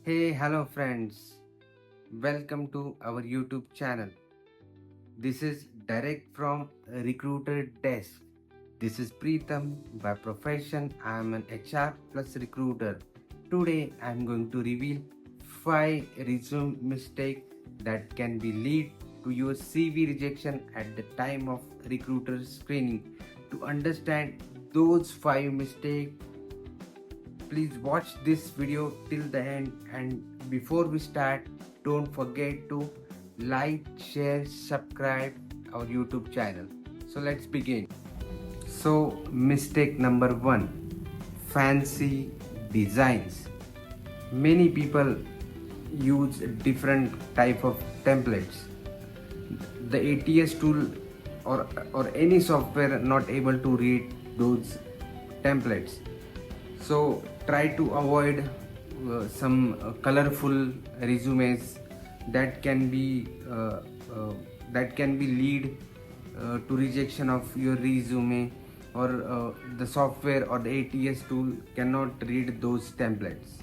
Hey, hello friends. Welcome to our YouTube channel. This is direct from Recruiter Desk. This is Preetham. By profession, I am an HR plus recruiter. Today, I am going to reveal 5 resume mistakes that can be lead to your CV rejection at the time of recruiter screening. To understand those 5 mistakes, please watch this video till the end, and before we start, don't forget to like, share, subscribe our YouTube channel. So let's begin. So mistake number 1, fancy designs. Many people use different type of templates. The ATS tool or any software not able to read those templates, so try to avoid some colorful resumes that can be uh, uh, lead to rejection of your resume, or the software or the ATS tool cannot read those templates.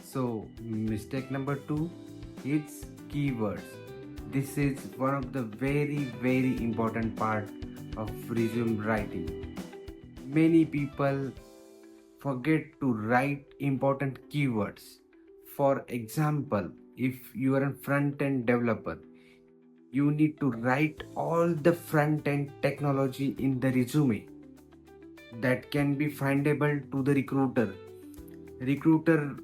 So mistake number 2 is keywords. This is one of the very important part of resume writing. Many people forget to write important keywords. For example, if you are a front-end developer, you need to write all the front-end technology in the resume that can be findable to the recruiter. Recruiter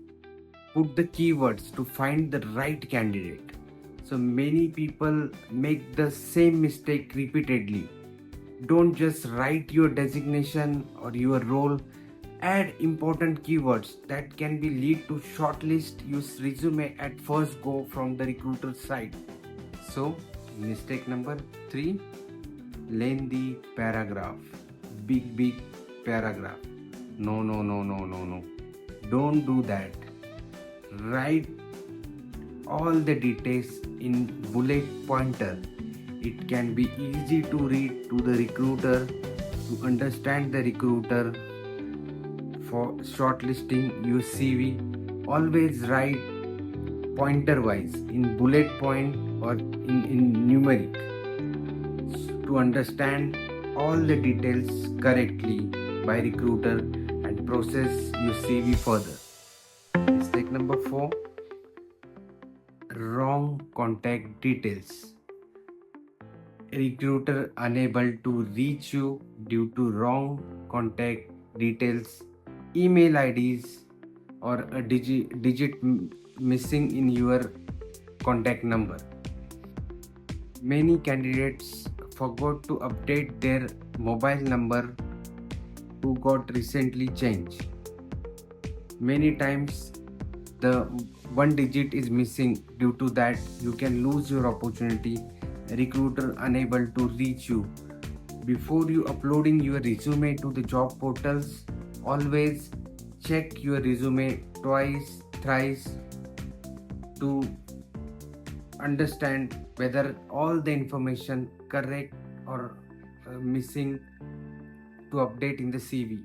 put the keywords to find the right candidate. So many people make the same mistake repeatedly. Don't just write your designation or your role. Add important keywords that can be lead to shortlist your resume at first go from the recruiter side. So mistake number 3, lengthy paragraph. Big paragraph. No. Don't do that. Write all the details in bullet pointer. It can be easy to read to the recruiter, to understand the recruiter. For shortlisting your CV, always write pointer wise in bullet point or in numeric to understand all the details correctly by recruiter and process your CV further. Mistake number 4, wrong contact details. Recruiter unable to reach you due to wrong contact details, email IDs, or a digit missing in your contact number. Many candidates forgot to update their mobile number who got recently changed. Many times the one digit is missing. Due to that, you can lose your opportunity. Recruiter unable to reach you. Before you uploading your resume to the job portals, always check your resume twice, thrice to understand whether all the information correct or missing to update in the CV.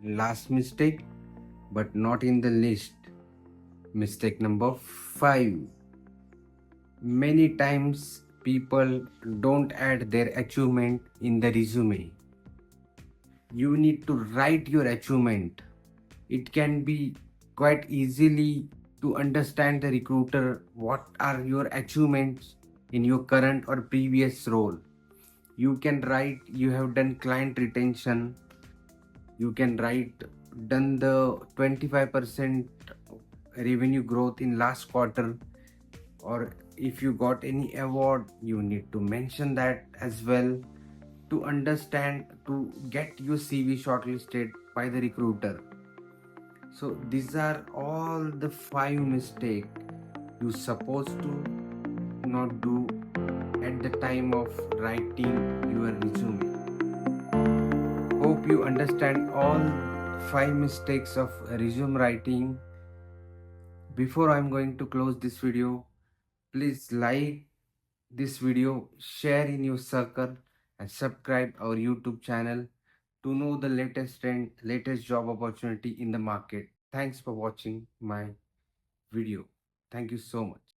Last mistake, but not in the list. Mistake number 5. Many times people don't add their achievement in the resume. You need to write your achievement. It can be quite easily to understand the recruiter what are your achievements in your current or previous role. You can write you have done client retention. You can write done the 25% revenue growth in last quarter, or if you got any award, you need to mention that as well to understand to get your CV shortlisted by the recruiter. So these are all the 5 mistakes you supposed to not do at the time of writing your resume. Hope you understand all 5 mistakes of resume writing. Before I'm going to close this video, please like this video, share in your circle, and subscribe our YouTube channel to know the latest trend, latest job opportunity in the market. Thanks for watching my video. Thank you so much.